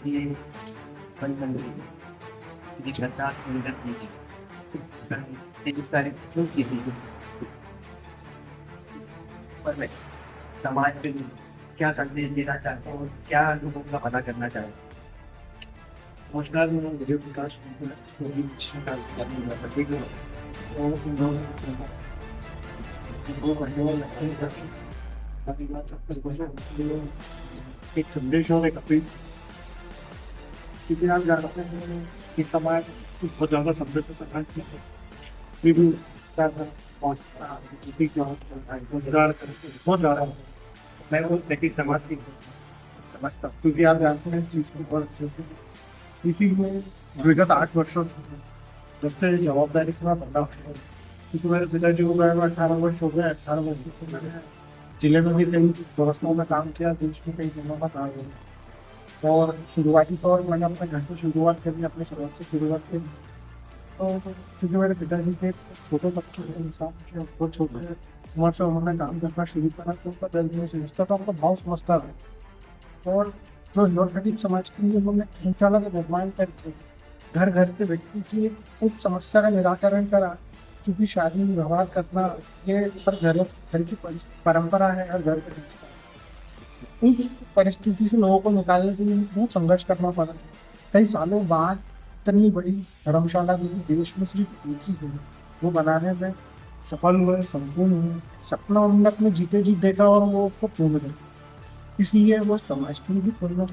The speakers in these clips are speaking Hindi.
ये बंद कर दी थी घटना सुंदर थी इस तारीख क्यों की थी पर मैं समाज के लिए क्या संदेश देना चाहता हूँ क्या लोगों का भला करना चाहता हूँ। नमस्कार मैं विजय प्रकाश एक संदेश और एक अपील क्योंकि आप जानते हैं कि समाज बहुत ज़्यादा समृद्ध समाज में फिर भी उसका पहुँचता रोजगार बहुत ज़्यादा है। मैं वो लेकिन समझ से समझता हूँ क्योंकि आप जानते हैं इस चीज़ को बहुत अच्छे से इसीलिए विगत 8 वर्षों से जब से जवाबदारी से मैं बंदा हूँ क्योंकि मेरे पिताजी को गए 18 वर्ष हो गए 18 वर्ष से मैंने जिले में भी कई व्यवस्थाओं में काम किया देश में कई जिलों का काम किया और शुरुआती तौर मैंने अपने घर से शुरुआत करी अपने शहर से शुरुआत करी तो क्योंकि मेरे पिताजी के छोटे तबके के इंसान जो बहुत छोटे उम्र से उन्होंने काम करना शुरू करा तो उनका दर्द नहीं समझता तो उनका भाव समझता था और जो न्यूरोपैथिक समाज के लिए उन्होंने शौचालय का निर्माण करके घर घर के व्यक्ति की उस समस्या का निराकरण करा क्योंकि शादी व्यवहार करना ये हर घर घर की परंपरा है हर घर के संस्कार उस परिस्थिति से लोगों को निकालने के लिए बहुत संघर्ष करना पड़ा कई सालों बाद इतनी बड़ी धर्मशाला जो देश में सिर्फ एक ही है वो बनाने में सफल हुए संपूर्ण हुए सपना उन्होंने अपने जीते जी देखा और वो उसको पूर्ण कर इसलिए वो समाज के लिए भी पूर्ण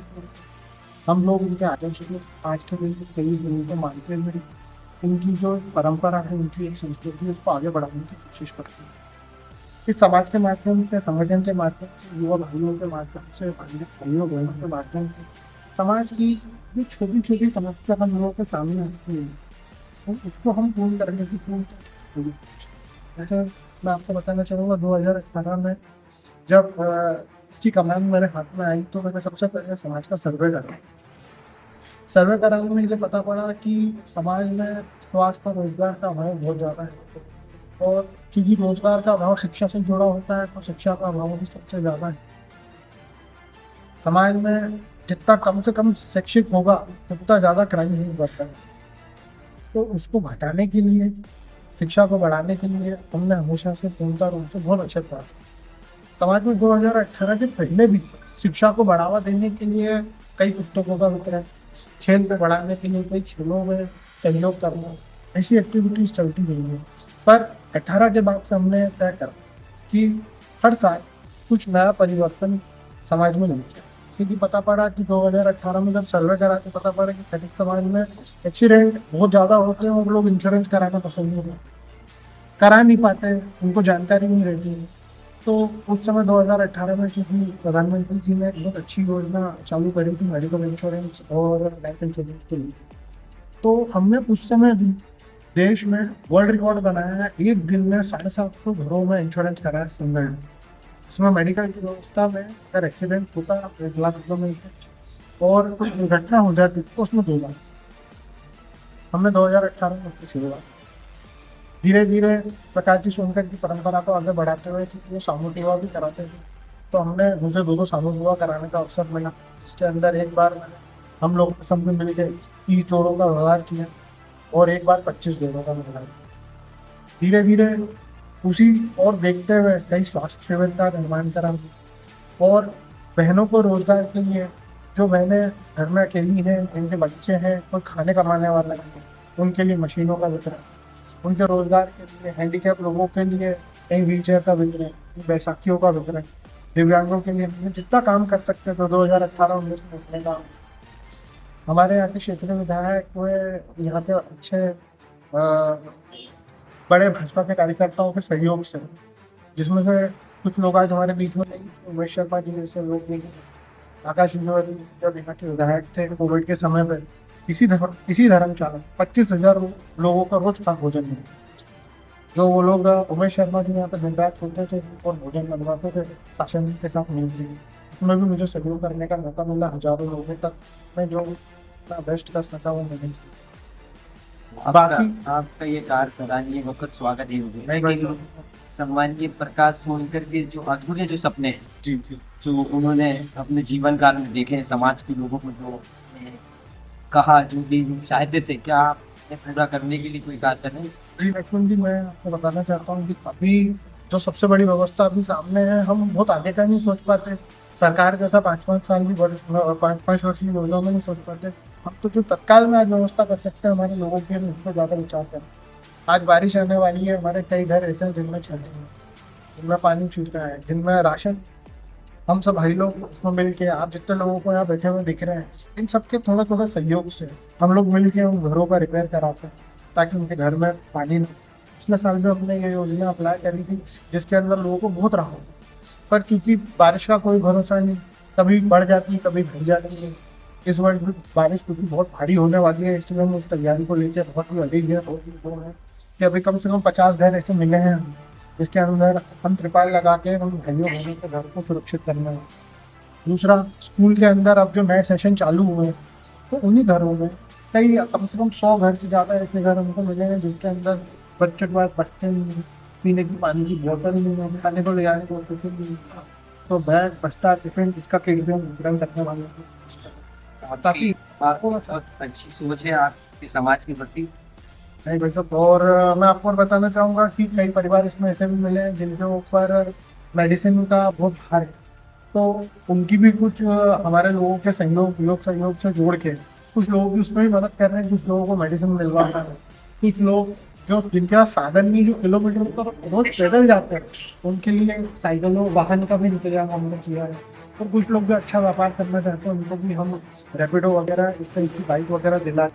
हम लोग उनके आदर्श को आज के दिन कई लोगों को मानते हुए उनकी जो परंपरा है उनकी एक संस्कृति है उसको आगे बढ़ाने की कोशिश करते हैं इस समाज के माध्यम से संगठन के माध्यम से युवा भाइयों के माध्यम से भाइयों बहनों के माध्यम से समाज की जो छोटी छोटी समस्या हम लोगों के सामने आती है तो उसको हम पूर्ण करने की पूर्ण जैसे मैं आपको बताना चाहूँगा 2018 में जब इसकी कमान मेरे हाथ में आई तो मैंने सबसे पहले समाज का सर्वे कराने में मुझे पता पड़ा कि समाज में स्वास्थ्य और रोजगार का अभाव बहुत ज़्यादा है और क्योंकि रोजगार का अभाव शिक्षा से जुड़ा होता है तो शिक्षा का अभाव भी सबसे ज़्यादा है समाज में जितना कम से कम शिक्षित होगा उतना ज़्यादा क्राइम नहीं बढ़ता है तो उसको घटाने के लिए शिक्षा को बढ़ाने के लिए हमने हमेशा से पूर्णता रूप से बहुत अच्छे प्रयास किए समाज में 2018 के पहले भी शिक्षा को बढ़ावा देने के लिए कई पुस्तकों का वितरण खेल में बढ़ाने के लिए कई खेलों में सहयोग करना ऐसी एक्टिविटीज चलती रही है पर 18 के बाद से हमने तय करा कि हर साल कुछ नया परिवर्तन समाज में नहीं किया इसी की पता पड़ा कि 2018 में जब सर्वे करा तो पता पड़ा कि खनिज समाज में एक्सीडेंट बहुत ज़्यादा होते हैं और लोग इंश्योरेंस कराना पसंद नहीं करते करा नहीं पाते उनको जानकारी नहीं रहती है तो उस समय 2018 में चूँकि प्रधानमंत्री जी ने बहुत अच्छी योजना चालू करी थी मेडिकल इंश्योरेंस और लाइफ इंश्योरेंस के लिए तो हमने उस समय भी देश में वर्ल्ड रिकॉर्ड बनाया है एक दिन में 750 घरों में इंश्योरेंस कराया सिंगल में इसमें मेडिकल की व्यवस्था में अगर एक्सीडेंट होता 1 लाख रुपये मिलते और कुछ दुर्घटना हो जाती तो उसमें 2 लाख हमने 2018 में उसकी शुरुआत धीरे धीरे प्रकाश जी सोनकर की परंपरा को आगे बढ़ाते हुए चूँकि वो सामूहिक विवाह भी कराते थे तो हमने मुझे 2 सामूहिक विवाह कराने का अवसर मिला जिसके अंदर एक बार हम लोग सब में मिल के 30 जोड़ों का व्यवहार किया और एक बार 25 जोड़ों का व्यवहार धीरे धीरे उसी और देखते हुए कई स्वास्थ्य शिविर का निर्माण करा और बहनों को रोजगार के लिए जो बहनें घर में अकेली हैं जिनके बच्चे हैं कोई खाने कमाने वाला है उनके लिए मशीनों का वितरण उनके रोजगार के लिए हैंडीकैप लोगों के लिए कई व्हीलचेयर का वितरण बैसाखियों का वितरण दिव्यांगों के लिए जितना काम कर सकते थे 2018-19 में उसने काम हमारे यहाँ के क्षेत्रीय विधायक हुए यहाँ के अच्छे बड़े भाजपा के कार्यकर्ताओं के सहयोग से जिसमें से कुछ लोग आज हमारे बीच में नहीं उमेश शर्मा जी जैसे लोग भी आकाश विजय जब यहाँ के विधायक थे कोविड के समय पर इसी धर्मशाला 25,000 लोगों का रोज का भोजन मिला जो वो लोग उमेश शर्मा जी यहाँ पर दिन रात सुनते थे और भोजन बनवाते थे शासन के साथ मिलकर उसमें भी मुझे सहयोग करने का मौका मिला हजारों लोगों तक मैं जो बेस्ट कर सका वो मैंने बाकी आपका ये कार्य सराहनीय बहुत स्वागत है मुझे। नहीं भाई लेकिन सम्माननीय प्रकाश सोनकर के जो अधूरे जो सपने हैं, जी जी जो उन्होंने अपने जीवन काल में देखे हैं, समाज के लोगों को जो कहा, जो भी चाहते थे, क्या आपने पूरा करने के लिए कोई कार्य नहीं? जी लक्ष्मण जी, मैं आपको बताना चाहता हूँ कि अभी जो सबसे बड़ी व्यवस्था अभी सामने है, हम बहुत आगे का नहीं सोच पाते। सरकार जैसा 5-5 साल की वर्ष 5-5 वर्ष की योजना में नहीं सोच पाते। हम तो जो तत्काल में आज व्यवस्था कर सकते हैं हमारे लोगों की, हम उस पर ज़्यादा विचार करें। आज बारिश आने वाली है, हमारे कई घर ऐसे हैं जिनमें छत नहीं है, जिनमें पानी छूटा है, जिनमें राशन, हम सब भाई लोग इसमें मिल के, आप जितने लोगों को यहाँ बैठे हुए दिख रहे हैं, इन सबके थोड़ा थोड़ा सहयोग से हम लोग मिल के उन घरों का रिपेयर कराते हैं ताकि उनके घर में पानी न। पिछले साल भी हमने ये योजना अप्लाई करी थी जिसके अंदर लोगों को बहुत राहत हुई। पर चूंकि बारिश का कोई भरोसा नहीं, कभी बढ़ जाती है कभी घट जाती है। इस वर्ष भी बारिश क्योंकि बहुत भारी होने वाली है, इसलिए हम उस तैयारी को लेकर बहुत ही अड़िग है, बहुत ही वो है कि अभी कम से कम 50 घर ऐसे मिले हैं जिसके अंदर हम त्रिपाल लगा के हम भाइयों बहनों के घर को सुरक्षित करना है। दूसरा, स्कूल के अंदर अब जो नए सेशन चालू हुए हैं, तो उन्हीं घरों में कई कम से कम 100 घर से ज़्यादा ऐसे घर हमको मिले हैं जिसके अंदर बच्चों के पास बस्ते नहीं है, पीने की पानी की बोतल नहीं है, खाने को ले जाने को टिफिन नहीं है। तो बैग बस्ता टिफिन इसका किट भी हम वितरण करने वाले हैं आपकी ताकि आपको बहुत अच्छी सोच है आपके समाज के प्रति। नहीं भाई साहब। और मैं आपको और बताना चाहूँगा कि कई परिवार इसमें ऐसे भी मिले हैं जिनके ऊपर मेडिसिन का बहुत भार है, तो उनकी भी कुछ हमारे लोगों के सहयोग से जोड़ के कुछ लोगों की उसमें भी मदद कर रहे हैं, कुछ लोगों को मेडिसिन मिलवा रहे हैं। कुछ लोग जो जिनके पास साधन नहीं, जो किलोमीटर पर रोज पैदल जाते हैं, उनके लिए साइकिलों वाहन का भी इंतजाम हमने किया है। और कुछ लोग जो अच्छा व्यापार करना चाहते हैं उनको भी हम रैपिडो वगैरह इस तरह की बाइक वगैरह दिला